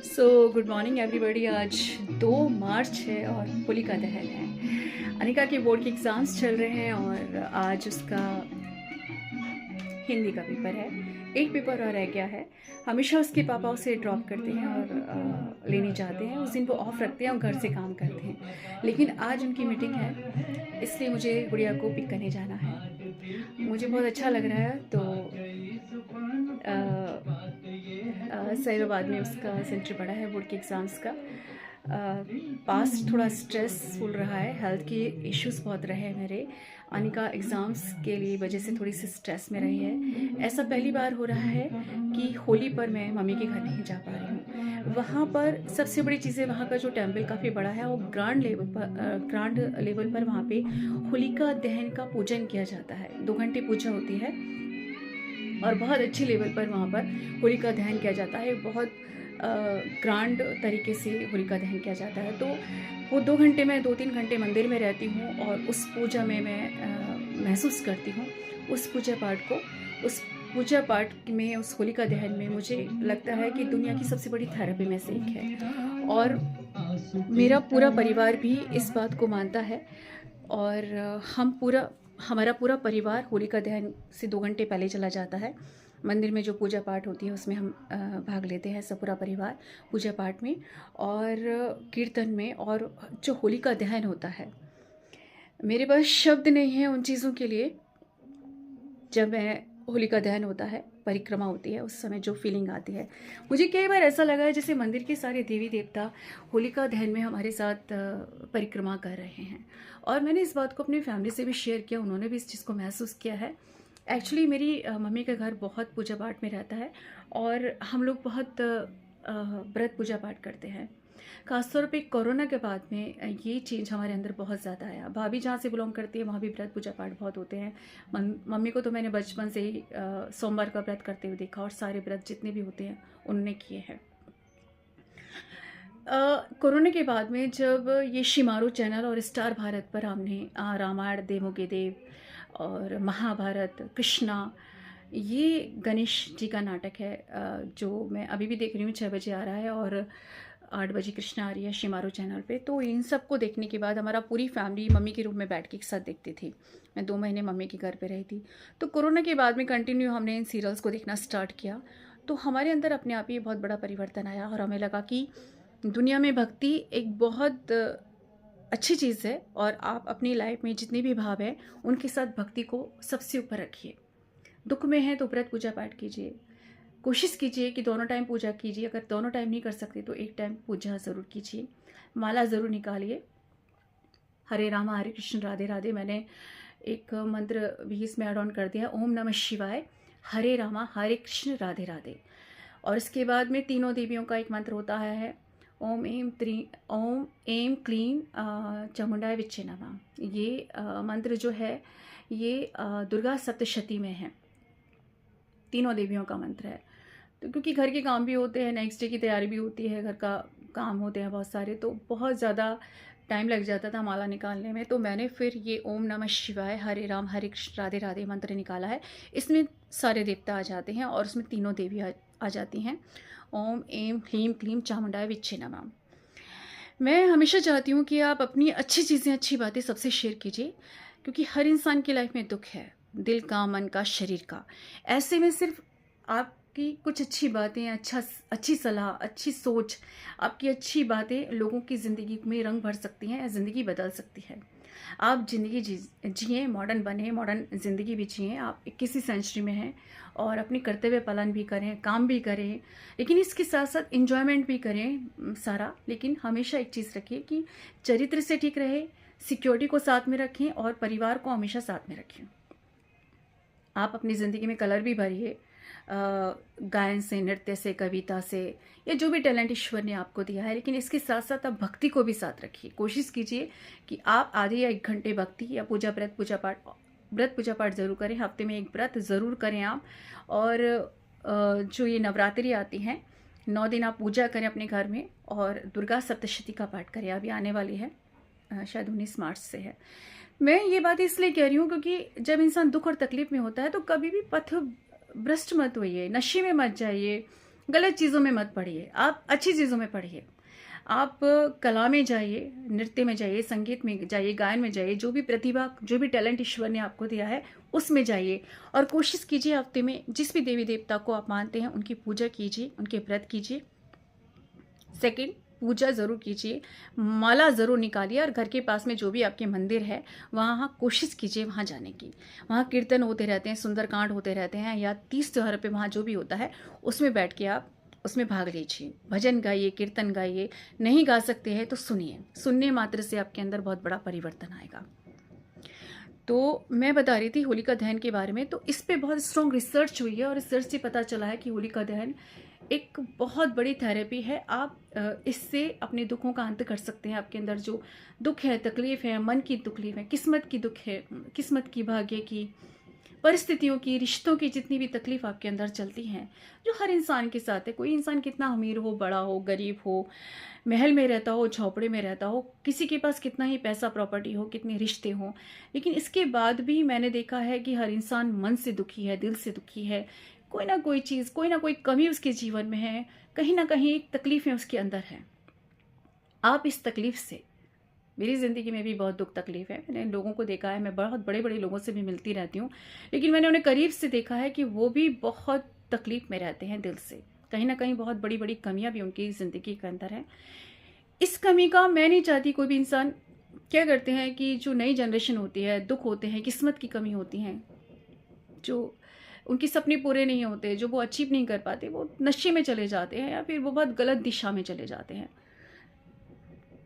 Good morning everybody. आज 2 मार्च है और होलिका दहन है। अनिका के बोर्ड के एग्ज़ाम्स चल रहे हैं और आज उसका हिंदी का पेपर है। एक पेपर और रह गया है। हमेशा उसके पापा उसे ड्रॉप करते हैं और लेने जाते हैं। उस दिन वो ऑफ रखते हैं और घर से काम करते हैं, लेकिन आज उनकी मीटिंग है, इसलिए मुझे गुड़िया को पिक करने जाना है। मुझे बहुत अच्छा लग रहा है। तो सैदाबाद में उसका सेंटर पड़ा है बोर्ड के एग्ज़ाम्स का। पास्ट थोड़ा स्ट्रेसफुल रहा है, हेल्थ के इश्यूज बहुत रहे हैं मेरे। अनिका एग्ज़ाम्स के लिए वजह से थोड़ी सी स्ट्रेस में रही है। ऐसा पहली बार हो रहा है कि होली पर मैं मम्मी के घर नहीं जा पा रही हूँ। वहाँ पर सबसे बड़ी चीज़ें, वहाँ का जो टेम्पल काफ़ी बड़ा है, वो ग्रांड लेवल पर वहाँ पे होलिका दहन का पूजन किया जाता है। 2 घंटे पूजा होती है और बहुत अच्छी लेवल पर वहाँ पर होलिका दहन किया जाता है। बहुत ग्रांड तरीके से होलिका दहन किया जाता है। तो वो 2 घंटे में 2-3 घंटे मंदिर में रहती हूँ और उस पूजा में मैं महसूस करती हूँ उस पूजा पाठ को। उस पूजा पाठ में, उस होलिका दहन में मुझे लगता है कि दुनिया की सबसे बड़ी थेरेपी में से एक है और मेरा पूरा परिवार भी इस बात को मानता है। और हमारा पूरा परिवार होलिका दहन से 2 घंटे पहले चला जाता है। मंदिर में जो पूजा पाठ होती है उसमें हम भाग लेते हैं, सब पूरा परिवार पूजा पाठ में और कीर्तन में। और जो होलिका दहन होता है, मेरे पास शब्द नहीं है उन चीज़ों के लिए। जब मैं होलिका दहन होता है, परिक्रमा होती है, उस समय जो फीलिंग आती है, मुझे कई बार ऐसा लगा है जैसे मंदिर के सारे देवी देवता होलिका दहन में हमारे साथ परिक्रमा कर रहे हैं। और मैंने इस बात को अपनी फैमिली से भी शेयर किया, उन्होंने भी इस चीज़ को महसूस किया है। एक्चुअली मेरी मम्मी का घर बहुत पूजा पाठ में रहता है और हम लोग बहुत व्रत पूजा पाठ करते हैं। खासतौर पे कोरोना के बाद में ये चीज़ हमारे अंदर बहुत ज़्यादा आया। भाभी जहाँ से बिलोंग करती है वहाँ भी व्रत पूजा पाठ बहुत होते हैं। मम्मी को तो मैंने बचपन से ही सोमवार का व्रत करते हुए देखा और सारे व्रत जितने भी होते हैं उन्होंने किए हैं। कोरोना के बाद में जब ये शिमारू चैनल और स्टार भारत पर हमने रामायण, देवों के देव और महाभारत, कृष्णा, ये गणेश जी का नाटक है जो मैं अभी भी देख रही हूँ। 6 बजे आ रहा है और 8 बजे कृष्णा आ रही है शिमारू चैनल पे। तो इन सब को देखने के बाद हमारा पूरी फैमिली मम्मी के रूम में बैठ के एक साथ देखती थी। मैं 2 महीने मम्मी के घर पे रही थी। तो कोरोना के बाद में कंटिन्यू हमने इन सीरियल्स को देखना स्टार्ट किया। तो हमारे अंदर अपने आप ही बहुत बड़ा परिवर्तन आया और हमें लगा कि दुनिया में भक्ति एक बहुत अच्छी चीज़ है और आप अपनी लाइफ में जितने भी भाव हैं उनके साथ भक्ति को सबसे ऊपर रखिए। दुख में है तो व्रत पूजा पाठ कीजिए, कोशिश कीजिए कि दोनों टाइम पूजा कीजिए। अगर दोनों टाइम नहीं कर सकते तो एक टाइम पूजा ज़रूर कीजिए, माला ज़रूर निकालिए। हरे राम हरे कृष्ण राधे राधे, मैंने एक मंत्र भी इसमें ऐड ऑन कर दिया, ओम नमः शिवाय, हरे रामा हरे कृष्ण राधे राधे। और इसके बाद में तीनों देवियों का एक मंत्र होता है, ओम एम क्लीम चामुंडाय विच्चे नमः। ये मंत्र जो है ये दुर्गा सप्तशती में है, तीनों देवियों का मंत्र है। तो क्योंकि घर के काम भी होते हैं, नेक्स्ट डे की तैयारी भी होती है, घर का काम होते हैं बहुत सारे, तो बहुत ज़्यादा टाइम लग जाता था माला निकालने में। तो मैंने फिर ये ओम नमः शिवाय, हरे राम हरे कृष्ण राधे राधे मंत्र निकाला है। इसमें सारे देवता आ जाते हैं और उसमें तीनों देवी आ जाती हैं। ओम एम ह्लीम क्लीम चामुंडाय विच्चे नमः। मैं हमेशा चाहती हूँ कि आप अपनी अच्छी चीज़ें, अच्छी बातें सबसे शेयर कीजिए, क्योंकि हर इंसान की लाइफ में दुख है, दिल का, मन का, शरीर का। ऐसे में सिर्फ आपकी कुछ अच्छी बातें, अच्छी सलाह, अच्छी सोच, आपकी अच्छी बातें लोगों की ज़िंदगी में रंग भर सकती हैं या ज़िंदगी बदल सकती है। आप ज़िंदगी जिए, मॉडर्न बने, मॉडर्न ज़िंदगी भी जिए। आप 21वीं सेंचुरी में हैं और अपनी कर्तव्य पालन भी करें, काम भी करें, लेकिन इसके साथ साथ इंजॉयमेंट भी करें सारा। लेकिन हमेशा एक चीज़ रखिए कि चरित्र से ठीक रहे, सिक्योरिटी को साथ में रखें और परिवार को हमेशा साथ में रखें। आप अपनी ज़िंदगी में कलर भी भरिए, गायन से, नृत्य से, कविता से, या जो भी टैलेंट ईश्वर ने आपको दिया है, लेकिन इसके साथ साथ आप भक्ति को भी साथ रखिए। कोशिश कीजिए कि आप आधे या 1 घंटे भक्ति या व्रत पूजा पाठ ज़रूर करें। हफ्ते में 1 व्रत ज़रूर करें आप। और जो ये नवरात्रि आती हैं, 9 दिन आप पूजा करें अपने घर में और दुर्गा सप्तशती का पाठ करें। अभी आने वाली है, शायद 19 मार्च से है। मैं ये बात इसलिए कह रही हूँ क्योंकि जब इंसान दुख और तकलीफ में होता है तो कभी भी पथ भ्रष्ट मत होइए, नशे में मत जाइए, गलत चीज़ों में मत पढ़िए, आप अच्छी चीज़ों में पढ़िए। आप कला में जाइए, नृत्य में जाइए, संगीत में जाइए, गायन में जाइए, जो भी प्रतिभा, जो भी टैलेंट ईश्वर ने आपको दिया है उसमें जाइए और कोशिश कीजिए हफ्ते में जिस भी देवी देवता को आप मानते हैं उनकी पूजा कीजिए, उनके व्रत कीजिए। सेकंड, पूजा ज़रूर कीजिए, माला ज़रूर निकालिए और घर के पास में जो भी आपके मंदिर है वहाँ कोशिश कीजिए वहाँ जाने की। वहाँ कीर्तन होते रहते हैं, सुंदरकांड होते रहते हैं, या 30 त्योहार पे वहाँ जो भी होता है उसमें बैठ के आप उसमें भाग लीजिए, भजन गाइए, कीर्तन गाइए। नहीं गा सकते हैं तो सुनिए, सुनने मात्र से आपके अंदर बहुत बड़ा परिवर्तन आएगा। तो मैं बता रही थी होलिका दहन के बारे में, तो इस पे बहुत स्ट्रॉन्ग रिसर्च हुई है और रिसर्च से पता चला है कि होलिका दहन एक बहुत बड़ी थेरेपी है। आप इससे अपने दुखों का अंत कर सकते हैं। आपके अंदर जो दुख है, तकलीफ है, मन की तकलीफ है, किस्मत की दुख है, किस्मत की, भाग्य की, परिस्थितियों की, रिश्तों की, जितनी भी तकलीफ आपके अंदर चलती हैं, जो हर इंसान के साथ है। कोई इंसान कितना अमीर हो, बड़ा हो, गरीब हो, महल में रहता हो, झोपड़े में रहता हो, किसी के पास कितना ही पैसा, प्रॉपर्टी हो, कितने रिश्ते हों, लेकिन इसके बाद भी मैंने देखा है कि हर इंसान मन से दुखी है, दिल से दुखी है। कोई ना कोई चीज़, कोई ना कोई कमी उसके जीवन में है, कहीं ना कहीं एक तकलीफ है उसके अंदर है। आप इस तकलीफ से, मेरी ज़िंदगी में भी बहुत दुख तकलीफ है, मैंने लोगों को देखा है, मैं बहुत बड़े बड़े लोगों से भी मिलती रहती हूँ, लेकिन मैंने उन्हें करीब से देखा है कि वो भी बहुत तकलीफ में रहते हैं दिल से। कहीं ना कहीं बहुत बड़ी बड़ी कमियां भी उनकी ज़िंदगी के अंदर है। इस कमी का मैं नहीं चाहती कोई भी इंसान। क्या करते हैं कि जो नई जनरेशन होती है, दुख होते हैं, किस्मत की कमी होती हैं, जो उनके सपने पूरे नहीं होते, जो वो अचीव नहीं कर पाते, वो नशे में चले जाते हैं या फिर वो बहुत गलत दिशा में चले जाते हैं।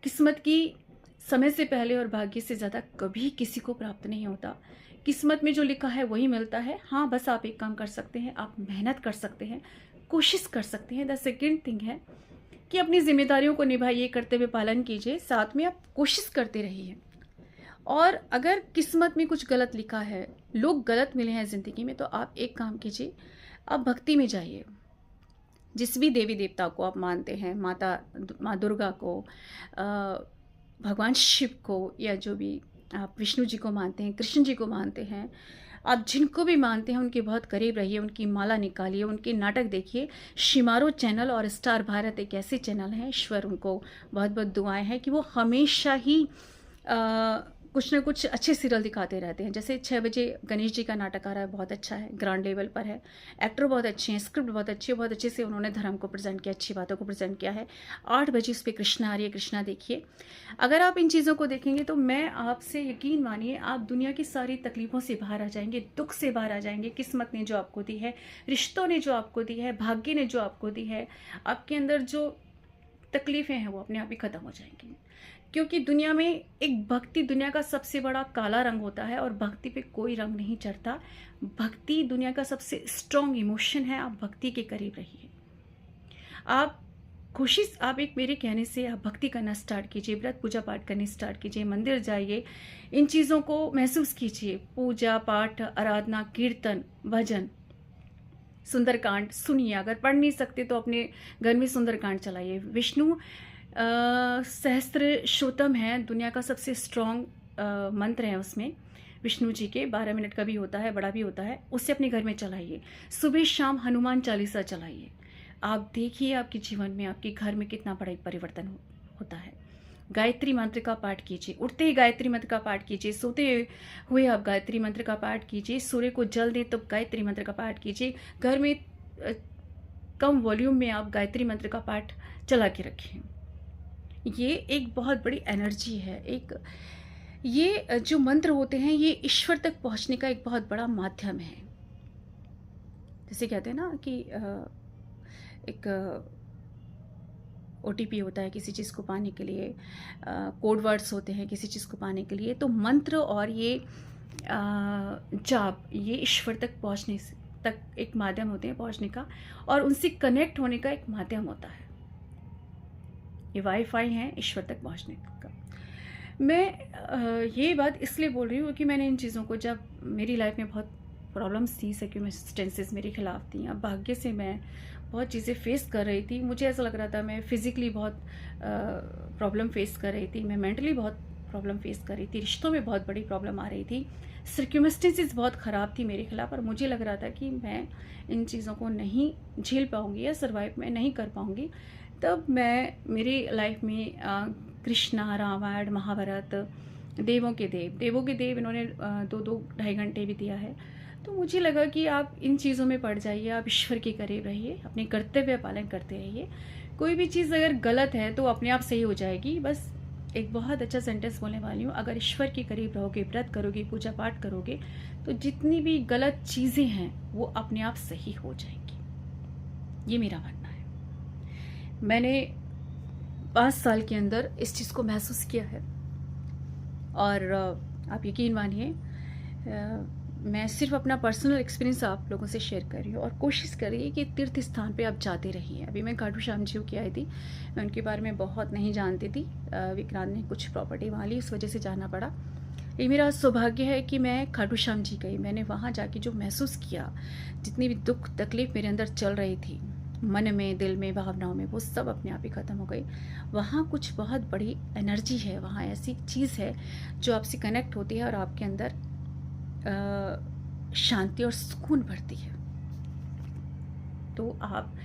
किस्मत की समय से पहले और भाग्य से ज़्यादा कभी किसी को प्राप्त नहीं होता। किस्मत में जो लिखा है वही मिलता है। हाँ, बस आप एक काम कर सकते हैं, आप मेहनत कर सकते हैं, कोशिश कर सकते हैं। द सेकेंड थिंग है कि अपनी जिम्मेदारियों को निभाइए, करते हुए पालन कीजिए, साथ में आप कोशिश करते रहिए। और अगर किस्मत में कुछ गलत लिखा है, लोग गलत मिले हैं ज़िंदगी में, तो आप एक काम कीजिए, आप भक्ति में जाइए। जिस भी देवी देवता को आप मानते हैं, माँ दुर्गा को, भगवान शिव को, या जो भी आप विष्णु जी को मानते हैं, कृष्ण जी को मानते हैं, आप जिनको भी मानते हैं उनके बहुत करीब रहिए, उनकी माला निकालिए, उनके नाटक देखिए। शिमारो चैनल और स्टार भारत एक ऐसे चैनल हैं, ईश्वर उनको बहुत बहुत दुआएं हैं कि वो हमेशा ही कुछ ना कुछ अच्छे सीरियल दिखाते रहते हैं। जैसे 6 बजे गणेश जी का नाटक आ रहा है, बहुत अच्छा है, ग्रांड लेवल पर है, एक्टर बहुत अच्छे हैं, स्क्रिप्ट बहुत अच्छी है, बहुत अच्छे से उन्होंने धर्म को प्रेजेंट किया, अच्छी बातों को प्रेजेंट किया है। 8 बजे उस पर कृष्णा आ रही है, कृष्णा देखिए। अगर आप इन चीज़ों को देखेंगे तो मैं आपसे, यकीन मानिए, आप दुनिया की सारी तकलीफ़ों से बाहर आ जाएंगे, दुख से बाहर आ जाएंगे। किस्मत ने जो आपको दी है, रिश्तों ने जो आपको दी है, भाग्य ने जो आपको दी है, आपके अंदर जो तकलीफ़ें हैं वो अपने आप ही ख़त्म हो जाएंगी। क्योंकि दुनिया में एक भक्ति, दुनिया का सबसे बड़ा काला रंग होता है और भक्ति पे कोई रंग नहीं चढ़ता। भक्ति दुनिया का सबसे स्ट्रॉन्ग इमोशन है। आप भक्ति के करीब रहिए। आप कोशिश, आप एक मेरे कहने से आप भक्ति करना स्टार्ट कीजिए, व्रत पूजा पाठ करने स्टार्ट कीजिए, मंदिर जाइए, इन चीज़ों को महसूस कीजिए। पूजा पाठ, आराधना, कीर्तन, भजन, सुंदरकांड सुनिए। अगर पढ़ नहीं सकते तो अपने घर में सुंदरकांड चलाइए। विष्णु सहस्त्र श्रोतम है, दुनिया का सबसे स्ट्रॉन्ग मंत्र है उसमें, विष्णु जी के 12 मिनट का भी होता है, बड़ा भी होता है, उससे अपने घर में चलाइए। सुबह शाम हनुमान चालीसा चलाइए। आप देखिए आपके जीवन में, आपके घर में कितना बड़ा परिवर्तन होता है। गायत्री मंत्र का पाठ कीजिए, उठते ही गायत्री मंत्र का पाठ कीजिए, सोते हुए आप गायत्री मंत्र का पाठ कीजिए, सूर्य को जल दें तब गायत्री मंत्र का पाठ कीजिए। घर में कम वॉल्यूम में आप गायत्री मंत्र का पाठ चला के रखें। ये एक बहुत बड़ी एनर्जी है। ये जो मंत्र होते हैं ये ईश्वर तक पहुंचने का एक बहुत बड़ा माध्यम है। जैसे कहते हैं ना कि एक OTP होता है किसी चीज़ को पाने के लिए, कोड वर्ड्स होते हैं किसी चीज़ को पाने के लिए। तो मंत्र और ये जाप, ये ईश्वर तक पहुंचने तक एक माध्यम होते हैं पहुंचने का, और उनसे कनेक्ट होने का एक माध्यम होता है। ये वाईफाई है ईश्वर तक पहुंचने का। मैं ये बात इसलिए बोल रही हूँ कि मैंने इन चीज़ों को, जब मेरी लाइफ में बहुत प्रॉब्लम्स थी, सर्क्यूमेस्टेंसेस मेरे खिलाफ थी, अब भाग्य से मैं बहुत चीज़ें फेस कर रही थी। मुझे ऐसा लग रहा था मैं फिज़िकली बहुत प्रॉब्लम फेस कर रही थी, मैं मेंटली बहुत प्रॉब्लम फेस कर रही थी, रिश्तों में बहुत बड़ी प्रॉब्लम आ रही थी, सर्कमस्टेंसेस बहुत ख़राब थी मेरे खिलाफ़, और मुझे लग रहा था कि मैं इन चीज़ों को नहीं झेल पाऊँगी या सर्वाइव मैं नहीं कर पाऊँगी। तब मैं मेरी लाइफ में कृष्णा, रामायण, महाभारत, देवों के देव इन्होंने 2-2 ढाई घंटे भी दिया है। तो मुझे लगा कि आप इन चीज़ों में पड़ जाइए, आप ईश्वर के करीब रहिए, अपने कर्तव्य पालन करते रहिए। कोई भी चीज़ अगर गलत है तो अपने आप सही हो जाएगी। बस एक बहुत अच्छा सेंटेंस बोलने वाली हूँ, अगर ईश्वर के करीब रहोगे, व्रत करोगे, पूजा पाठ करोगे, तो जितनी भी गलत चीज़ें हैं वो अपने आप सही हो जाएंगी। ये मेरा मानना है। मैंने 5 साल के अंदर इस चीज़ को महसूस किया है, और आप यकीन मानिए मैं सिर्फ अपना पर्सनल एक्सपीरियंस आप लोगों से शेयर कर रही हूँ, और कोशिश करिए कि तीर्थ स्थान पे आप जाते रहिए। अभी मैं खाटू श्याम जी की आई थी, मैं उनके बारे में बहुत नहीं जानती थी। विक्रांत ने कुछ प्रॉपर्टी वहाँ ली, उस वजह से जाना पड़ा। ये मेरा सौभाग्य है कि मैं खाटू श्याम जी गई। मैंने वहाँ जाके जो महसूस किया, जितनी भी दुख तकलीफ़ मेरे अंदर चल रही थी, मन में, दिल में, भावनाओं में, वो सब अपने आप ही ख़त्म हो गई। वहाँ कुछ बहुत बड़ी एनर्जी है, वहाँ ऐसी चीज़ है जो आपसे कनेक्ट होती है और आपके अंदर शांति और सुकून भरती है। तो आप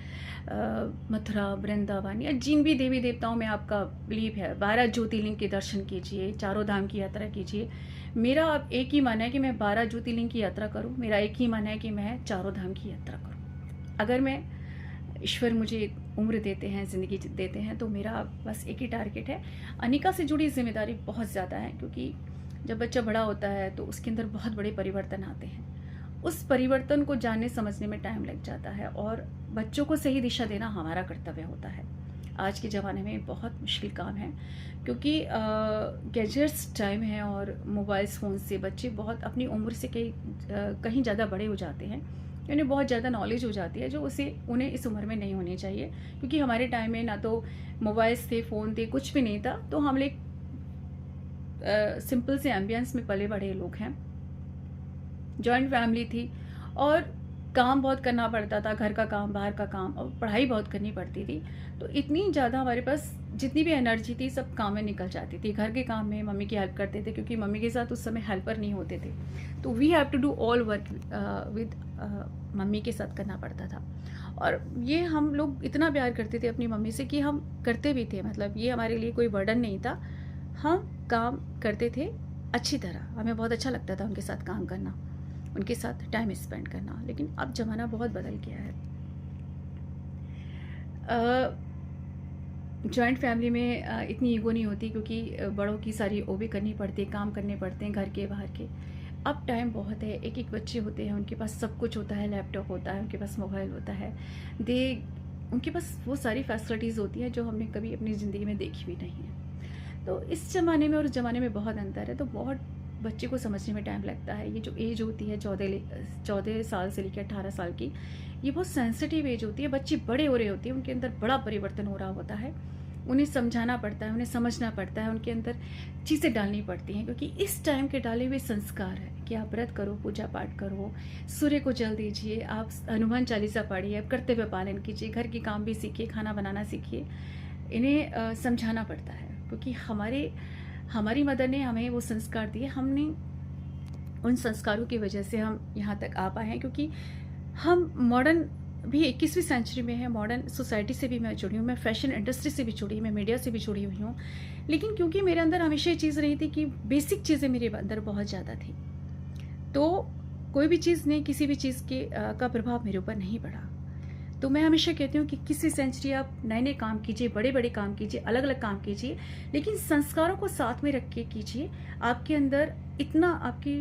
मथुरा, वृंदावन या जिन भी देवी देवताओं में आपका बिलीव है, 12 ज्योतिर्लिंग के दर्शन कीजिए, चारों धाम की यात्रा कीजिए। मेरा अब एक ही मन है कि मैं 12 ज्योतिर्लिंग की यात्रा करूं। मेरा एक ही मन है कि मैं चारों धाम की यात्रा करूं। अगर मैं ईश्वर मुझे उम्र देते हैं, ज़िंदगी देते हैं, तो मेरा बस एक ही टारगेट है। अनिका से जुड़ी जिम्मेदारी बहुत ज़्यादा है, क्योंकि जब बच्चा बड़ा होता है तो उसके अंदर बहुत बड़े परिवर्तन आते हैं। उस परिवर्तन को जानने समझने में टाइम लग जाता है, और बच्चों को सही दिशा देना हमारा कर्तव्य होता है। आज के ज़माने में बहुत मुश्किल काम है, क्योंकि गैजेट्स टाइम है, और मोबाइल्स फ़ोन से बच्चे बहुत अपनी उम्र से कहीं ज़्यादा बड़े हो जाते हैं। उन्हें बहुत ज़्यादा नॉलेज हो जाती है, जो उन्हें इस उम्र में नहीं होनी चाहिए। क्योंकि हमारे टाइम में ना तो मोबाइल्स थे, फ़ोन थे, कुछ भी नहीं था। तो हम लोग सिंपल से एम्बियंस में पले बड़े लोग हैं। जॉइंट फैमिली थी, और काम बहुत करना पड़ता था, घर का काम, बाहर का काम, और पढ़ाई बहुत करनी पड़ती थी। तो इतनी ज़्यादा हमारे पास जितनी भी एनर्जी थी सब काम में निकल जाती थी। घर के काम में मम्मी की हेल्प करते थे, क्योंकि मम्मी के साथ उस समय हेल्पर नहीं होते थे। तो we have to do all work with mummy के साथ करना पड़ता था। और ये हम लोग इतना प्यार करते थे अपनी मम्मी से कि हम करते भी थे। मतलब ये हमारे लिए कोई बर्डन नहीं था, हम काम करते थे अच्छी तरह। हमें बहुत अच्छा लगता था उनके साथ काम करना, उनके साथ टाइम स्पेंड करना। लेकिन अब ज़माना बहुत बदल गया है। जॉइंट फैमिली में इतनी ईगो नहीं होती, क्योंकि बड़ों की सारी वो भी करनी पड़ती है, काम करने पड़ते हैं घर के बाहर के। अब टाइम बहुत है, एक एक बच्चे होते हैं, उनके पास सब कुछ होता है, लैपटॉप होता है, उनके पास मोबाइल होता है, उनके पास वो सारी फैसिलिटीज़ होती हैं जो हमने कभी अपनी ज़िंदगी में देखी भी नहीं है। तो इस ज़माने में और उस ज़माने में बहुत अंतर है। तो बहुत बच्चे को समझने में टाइम लगता है। ये जो एज होती है 14 साल से लेकर 18 साल की, ये बहुत सेंसिटिव एज होती है। बच्चे बड़े हो रहे होते हैं, उनके अंदर बड़ा परिवर्तन हो रहा होता है। उन्हें समझाना पड़ता है, उन्हें समझना पड़ता है, उनके अंदर चीज़ें डालनी पड़ती हैं, क्योंकि इस टाइम के डाले हुए संस्कार है कि आप व्रत करो, पूजा पाठ करो, सूर्य को जल दीजिए, आप हनुमान चालीसा पढ़िए, आप कर्तव्य पालन कीजिए, घर के काम भी सीखिए, खाना बनाना सीखिए। इन्हें समझाना पड़ता है, क्योंकि हमारी मदर ने हमें वो संस्कार दिए। हमने उन संस्कारों की वजह से हम यहाँ तक आ पाए हैं, क्योंकि हम मॉडर्न भी 21वीं सेंचुरी में है। मॉडर्न सोसाइटी से भी मैं जुड़ी हूँ, मैं फैशन इंडस्ट्री से भी जुड़ी, मैं मीडिया से भी जुड़ी हुई हूँ। लेकिन क्योंकि मेरे अंदर हमेशा ये चीज़ रही थी कि बेसिक चीज़ें मेरे अंदर बहुत ज़्यादा थी, तो कोई भी चीज़ ने, किसी भी चीज़ का प्रभाव मेरे ऊपर नहीं पड़ा। तो मैं हमेशा कहती हूँ कि किसी सेंचुरी आप नए नए काम कीजिए, बड़े बड़े काम कीजिए, अलग अलग काम कीजिए, लेकिन संस्कारों को साथ में रख के कीजिए। आपके अंदर इतना, आपकी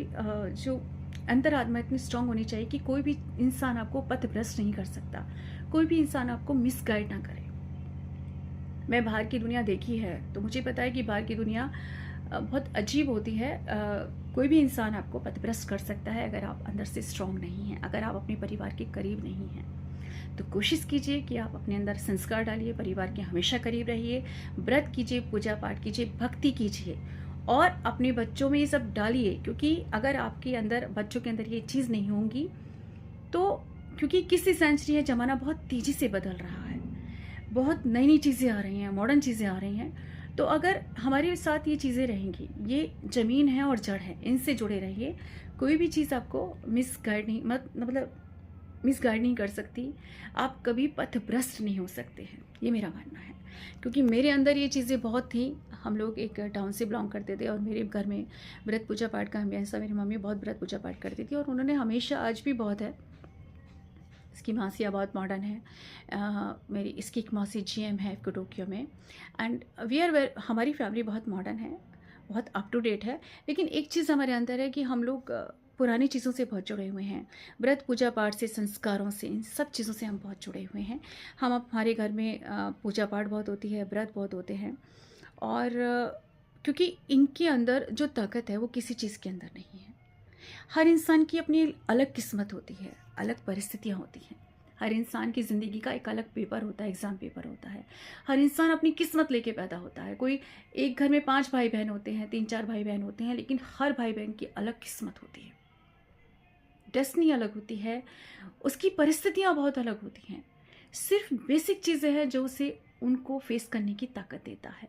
जो अंतरात्मा इतनी स्ट्रांग होनी चाहिए कि कोई भी इंसान आपको पथभ्रष्ट नहीं कर सकता, कोई भी इंसान आपको मिसगाइड ना करे। मैं बाहर की दुनिया देखी है, तो मुझे पता है कि बाहर की दुनिया बहुत अजीब होती है। कोई भी इंसान आपको पथभ्रष्ट कर सकता है अगर आप अंदर से स्ट्रांग नहीं हैं, अगर आप अपने परिवार के करीब नहीं हैं। तो कोशिश कीजिए कि आप अपने अंदर संस्कार डालिए, परिवार के हमेशा करीब रहिए, व्रत कीजिए, पूजा पाठ कीजिए, भक्ति कीजिए, और अपने बच्चों में ये सब डालिए। क्योंकि अगर आपके अंदर, बच्चों के अंदर ये चीज़ नहीं होंगी तो, क्योंकि किसी सेंचुरी है, ज़माना बहुत तेज़ी से बदल रहा है, बहुत नई नई चीज़ें आ रही हैं, मॉडर्न चीज़ें आ रही हैं। तो अगर हमारे साथ ये चीज़ें रहेंगी, ये ज़मीन है और जड़ है, इनसे जुड़े रहिए। कोई भी चीज़ आपको मिसगाइड नहीं मतलब मिसगाइड नहीं कर सकती। आप कभी पथभ्रष्ट नहीं हो सकते हैं, ये मेरा मानना है। क्योंकि मेरे अंदर ये चीज़ें बहुत थी। हम लोग एक टाउन से बिलोंग करते थे और मेरे घर में व्रत पूजा पाठ का हमेशा, मेरी मम्मी बहुत व्रत पूजा पाठ करती थी और उन्होंने हमेशा, आज भी बहुत है, इसकी मौसियाँ बहुत मॉडर्न है। मेरी इसकी एक मौसी जीएम है टोक्यो में। एंड हमारी फैमिली बहुत मॉडर्न है, बहुत अप टू डेट है। लेकिन एक चीज़ हमारे अंदर है कि हम लोग पुरानी चीज़ों से बहुत जुड़े हुए हैं। व्रत पूजा पाठ से, संस्कारों से, इन सब चीज़ों से हम बहुत जुड़े हुए हैं। हमारे घर में पूजा पाठ बहुत होती है, व्रत बहुत होते हैं। और क्योंकि इनके अंदर जो ताकत है वो किसी चीज़ के अंदर नहीं है। हर इंसान की अपनी अलग किस्मत होती है, अलग परिस्थितियाँ होती हैं। हर इंसान की ज़िंदगी का एक अलग पेपर होता है, एग्ज़ाम पेपर होता है। हर इंसान अपनी किस्मत लेके पैदा होता है। कोई एक घर में 5 भाई बहन होते हैं, 3-4 भाई बहन होते हैं, लेकिन हर भाई बहन की अलग किस्मत होती है, डेस्टिनी अलग होती है, उसकी परिस्थितियाँ बहुत अलग होती हैं। सिर्फ बेसिक चीज़ें हैं जो उसे उनको फेस करने की ताकत देता है।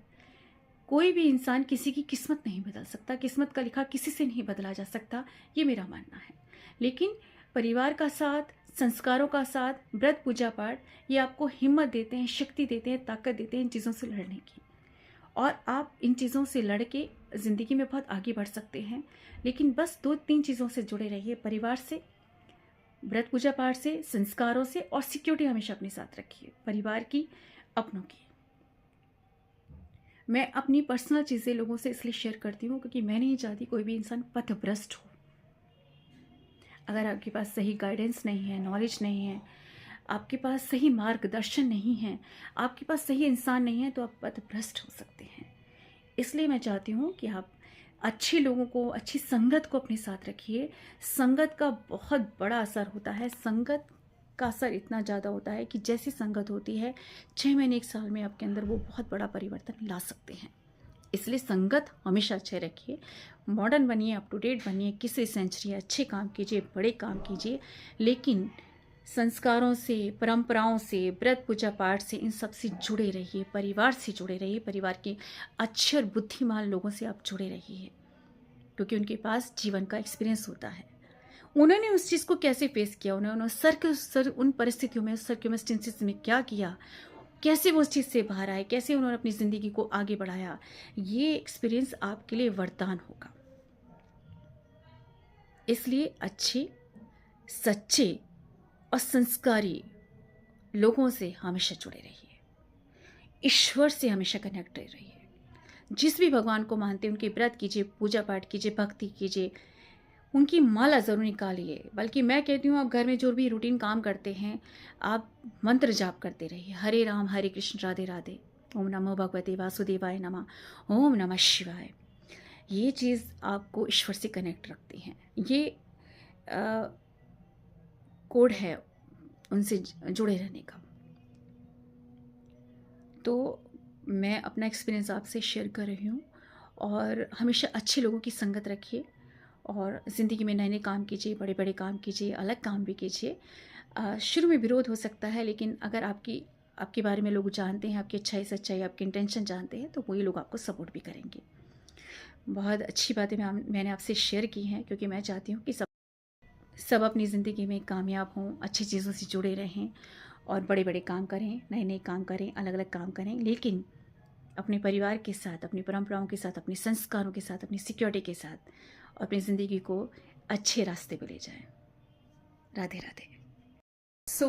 कोई भी इंसान किसी की किस्मत नहीं बदल सकता, किस्मत का लिखा किसी से नहीं बदला जा सकता, ये मेरा मानना है। लेकिन परिवार का साथ, संस्कारों का साथ, व्रत पूजा पाठ, ये आपको हिम्मत देते हैं, शक्ति देते हैं, ताकत देते हैं इन चीज़ों से लड़ने की। और आप इन चीज़ों से लड़ के ज़िंदगी में बहुत आगे बढ़ सकते हैं। लेकिन बस 2-3 चीज़ों से जुड़े रहिए, परिवार से, व्रत पूजा पाठ से, संस्कारों से, और सिक्योरिटी हमेशा अपने साथ रखिए, परिवार की, अपनों की। मैं अपनी पर्सनल चीज़ें लोगों से इसलिए शेयर करती हूँ क्योंकि मैं नहीं चाहती कोई भी इंसान पथभ्रष्ट हो। अगर आपके पास सही गाइडेंस नहीं है, नॉलेज नहीं है, आपके पास सही मार्गदर्शन नहीं है, आपके पास सही इंसान नहीं है, तो आप पथभ्रष्ट हो सकते हैं। इसलिए मैं चाहती हूँ कि आप अच्छे लोगों को, अच्छी संगत को अपने साथ रखिए। संगत का बहुत बड़ा असर होता है। संगत का असर इतना ज़्यादा होता है कि जैसी संगत होती है, 6 महीने 1 साल में आपके अंदर वो बहुत बड़ा परिवर्तन ला सकते हैं। इसलिए संगत हमेशा अच्छे रखिए, मॉडर्न बनिए, अप टू डेट बनिए, किसी सेंचुरी, अच्छे काम कीजिए, बड़े काम कीजिए, लेकिन संस्कारों से, परंपराओं से, व्रत पूजा पाठ से, इन सब से जुड़े रहिए, परिवार से जुड़े रहिए, परिवार के अच्छे और बुद्धिमान लोगों से आप जुड़े रहिए, क्योंकि उनके पास जीवन का एक्सपीरियंस होता है। उन्होंने उस चीज़ को कैसे फेस किया, उन्होंने सर उन परिस्थितियों में, सर्कमस्टेंसेस में क्या किया, कैसे वो उस चीज़ से बाहर आए, कैसे उन्होंने अपनी ज़िंदगी को आगे बढ़ाया, ये एक्सपीरियंस आपके लिए वरदान होगा। इसलिए अच्छे, सच्चे और संस्कारी लोगों से हमेशा जुड़े रहिए, ईश्वर से हमेशा कनेक्टेड रहिए। जिस भी भगवान को मानते हैं उनके व्रत कीजिए, पूजा पाठ कीजिए, भक्ति कीजिए, उनकी माला ज़रूर निकालिए। बल्कि मैं कहती हूँ, आप घर में जो भी रूटीन काम करते हैं, आप मंत्र जाप करते रहिए, हरे राम हरे कृष्ण राधे राधे, ओम नमो भगवते वासुदेवाय नमः, ओम नमः शिवाय। ये चीज़ आपको ईश्वर से कनेक्ट रखती हैं। ये कोड है उनसे जुड़े रहने का। तो मैं अपना एक्सपीरियंस आपसे शेयर कर रही हूँ। और हमेशा अच्छे लोगों की संगत रखिए और ज़िंदगी में नए नए काम कीजिए, बड़े बड़े काम कीजिए, अलग काम भी कीजिए। शुरू में विरोध हो सकता है, लेकिन अगर आपके बारे में लोग जानते हैं, आपकी अच्छाई सच्चाई, आपके इंटेंशन जानते हैं, तो वही लोग आपको सपोर्ट भी करेंगे। बहुत अच्छी बातें मैंने आपसे शेयर की हैं, क्योंकि मैं चाहती हूँ कि सब अपनी ज़िंदगी में कामयाब हों, अच्छी चीज़ों से जुड़े रहें और बड़े बड़े काम करें, नए नए काम करें, अलग अलग काम करें, लेकिन अपने परिवार के साथ, अपनी परंपराओं के साथ, अपने संस्कारों के साथ, अपनी सिक्योरिटी के साथ, और अपनी ज़िंदगी को अच्छे रास्ते पे ले जाएं। राधे राधे।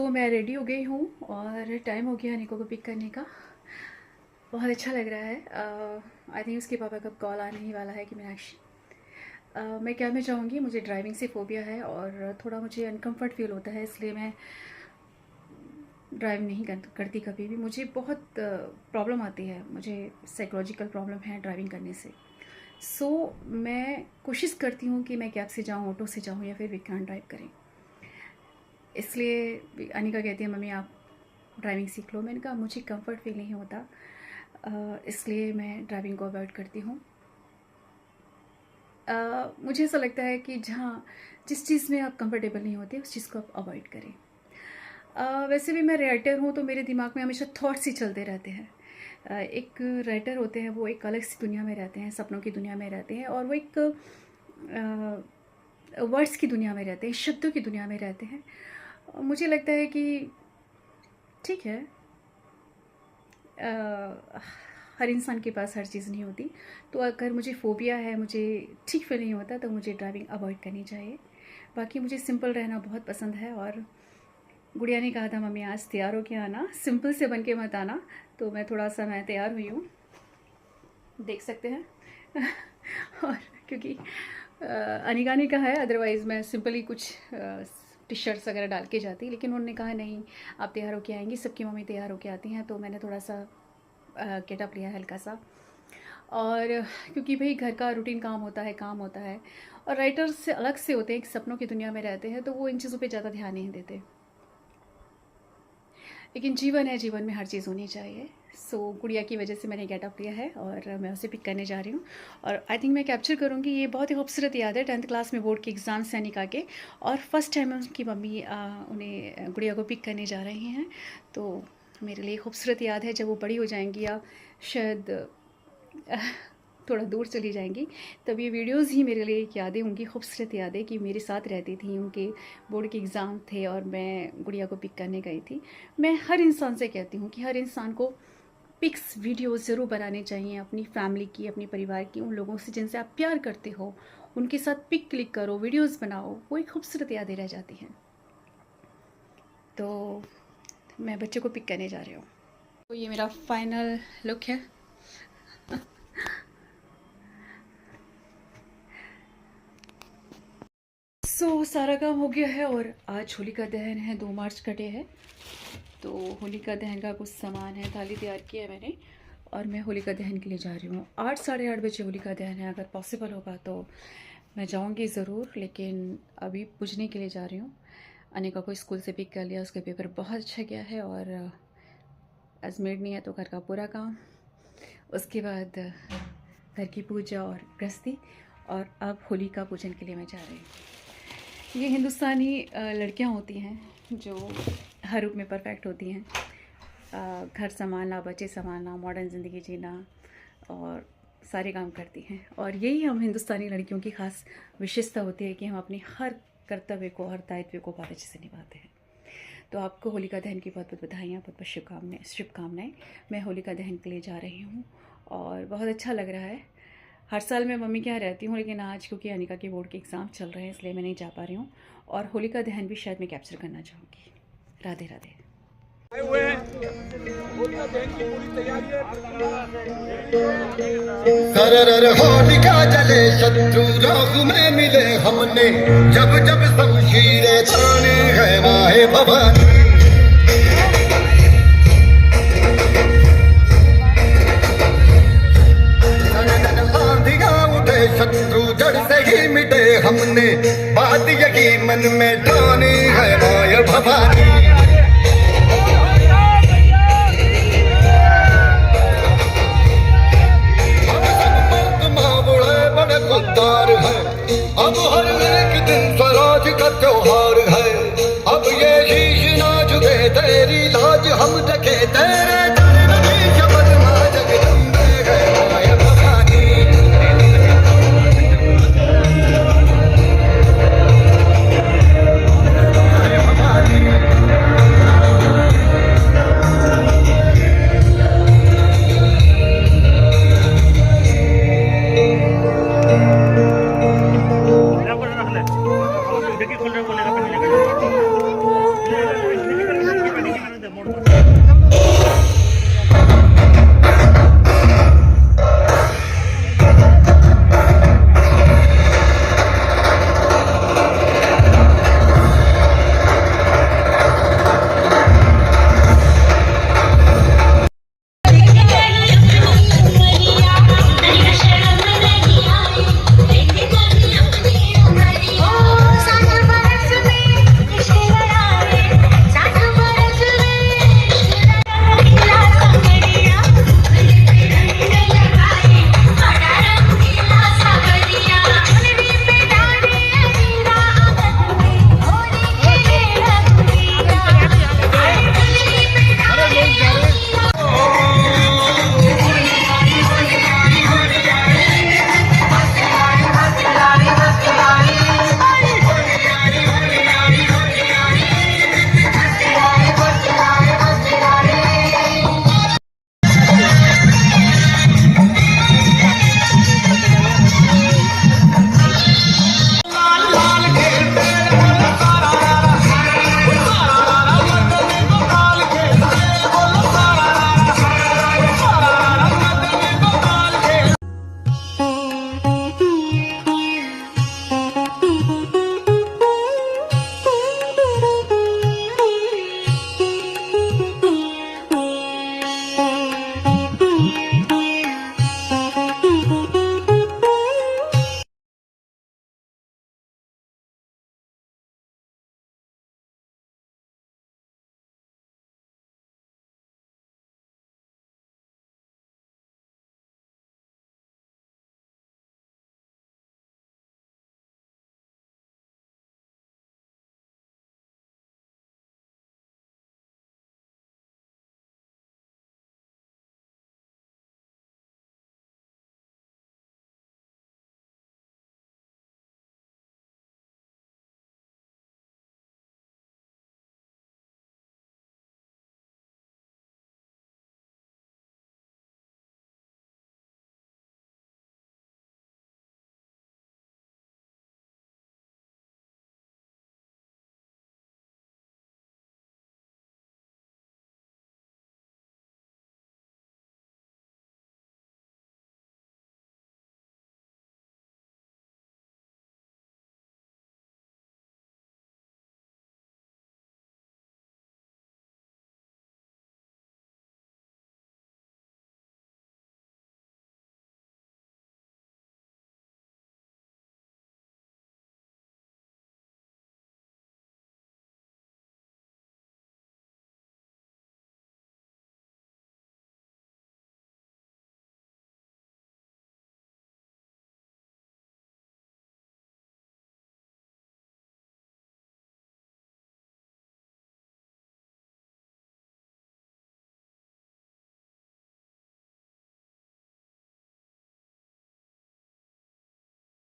मैं रेडी हो गई हूँ और टाइम हो गया निको को पिक करने का। बहुत अच्छा लग रहा है। आई थिंक उसके पापा का कॉल आने ही वाला है कि मीनाक्षी, मैं क्या मैं चाहूँगी, मुझे ड्राइविंग से फ़ोबिया है और थोड़ा मुझे अनकम्फर्ट फील होता है, इसलिए मैं ड्राइव नहीं करती कभी भी। मुझे बहुत प्रॉब्लम आती है, मुझे साइकोलॉजिकल प्रॉब्लम है ड्राइविंग करने से। मैं कोशिश करती हूँ कि मैं कैब से जाऊँ, ऑटो से जाऊँ, या फिर विक्रांत ड्राइव करें। इसलिए अनिका कहती है मम्मी आप ड्राइविंग सीख लो। मैंने कहा मुझे कंफर्ट फील नहीं होता, इसलिए मैं ड्राइविंग को अवॉइड करती हूँ। मुझे ऐसा लगता है कि जिस चीज़ में आप कंफर्टेबल नहीं होते उस चीज़ को आप अवॉइड करें। वैसे भी मैं राइटर हूँ तो मेरे दिमाग में हमेशा थॉट्स ही चलते रहते हैं। एक राइटर होते हैं वो एक अलग सी दुनिया में रहते हैं, सपनों की दुनिया में रहते हैं, और वो एक वर्ड्स की दुनिया में रहते हैं, शब्दों की दुनिया में रहते हैं। मुझे लगता है कि ठीक है, हर इंसान के पास हर चीज़ नहीं होती। तो अगर मुझे फ़ोबिया है, मुझे ठीक फील नहीं होता, तो मुझे ड्राइविंग अवॉइड करनी चाहिए। बाकी मुझे सिंपल रहना बहुत पसंद है। और गुड़िया ने कहा था मम्मी आज तैयार हो के आना, सिंपल से बन के मत आना। तो मैं थोड़ा सा मैं तैयार हुई हूँ, देख सकते हैं। और क्योंकि अनिका ने कहा है, अदरवाइज़ मैं सिंपली कुछ टी शर्ट्स वगैरह डाल के जाती, लेकिन उन्होंने कहा नहीं आप तैयार होके आएंगी, सबकी मम्मी तैयार होके आती हैं। तो मैंने थोड़ा सा गेटअप लिया हल्का सा। और क्योंकि भाई घर का रूटीन काम होता है, और राइटर्स से अलग से होते हैं, एक सपनों की दुनिया में रहते हैं, तो वो इन चीज़ों पे ज़्यादा ध्यान नहीं देते। लेकिन जीवन है, जीवन में हर चीज़ होनी चाहिए। सो गुड़िया की वजह से मैंने गेटअप लिया है और मैं उसे पिक करने जा रही हूँ। और आई थिंक मैं कैप्चर करूँगी। ये बहुत ही खूबसूरत याद है 10th क्लास में बोर्ड के एग्ज़ाम से अनिका के, और फर्स्ट टाइम उनकी मम्मी उन्हें गुड़िया को पिक करने जा रही हैं। तो मेरे लिए खूबसूरत याद है। जब वो बड़ी हो जाएंगी या शायद थोड़ा दूर चली जाएंगी, तब ये वीडियोस ही मेरे लिए एक यादें होंगी, खूबसूरत यादें कि मेरे साथ रहती थी। उनके बोर्ड के एग्ज़ाम थे और मैं गुड़िया को पिक करने गई थी। मैं हर इंसान से कहती हूँ कि हर इंसान को पिक्स वीडियोस ज़रूर बनाने चाहिए, अपनी फैमिली की, अपने परिवार की, उन लोगों से जिनसे आप प्यार करते हो, उनके साथ पिक क्लिक करो, वीडियोस बनाओ, वो एक खूबसूरत यादें रह जाती हैं। तो मैं बच्चे को पिक करने जा रही हूँ। तो ये मेरा फाइनल लुक है। सारा काम हो गया है और आज होलिका दहन है, 2 मार्च का डे है। तो होलिका दहन का कुछ सामान है, थाली तैयार की है मैंने, और मैं होलिका दहन के लिए जा रही हूँ। 8 साढ़े 8 बजे होलिका दहन है। अगर पॉसिबल होगा तो मैं जाऊँगी ज़रूर, लेकिन अभी पूजने के लिए जा रही हूँ। अनिका को स्कूल से पिक कर लिया, उसका पेपर बहुत अच्छा गया है, और एज मेड नहीं है तो घर का पूरा काम, उसके बाद घर की पूजा और गृहस्थी, और अब होलिका पूजन के लिए मैं जा रही हूँ। ये हिंदुस्तानी लड़कियां होती हैं जो हर रूप में परफेक्ट होती हैं। घर संभालना, बच्चे संभालना, मॉडर्न ज़िंदगी जीना, और सारे काम करती हैं। और यही हम हिंदुस्तानी लड़कियों की ख़ास विशेषता होती है कि हम अपनी हर कर्तव्य को, हर दायित्व को बहुत अच्छे से निभाते हैं। तो आपको होलिका दहन की बहुत बहुत बधाइयाँ, बहुत बहुत शुभकामनाएँ। मैं होलिका दहन के लिए जा रही हूँ और बहुत अच्छा लग रहा है। हर साल मैं मम्मी के यहाँ रहती हूँ, लेकिन आज क्योंकि अनिका के बोर्ड के एग्ज़ाम चल रहे हैं इसलिए मैं नहीं जा पा रही हूँ। और होलिका दहन भी शायद मैं कैप्चर करना चाहूँगी। राधे राधे। होलिका जले शत्रु राह में मिले हमने, जब जब शमशीरें तानी है माहे भवानी।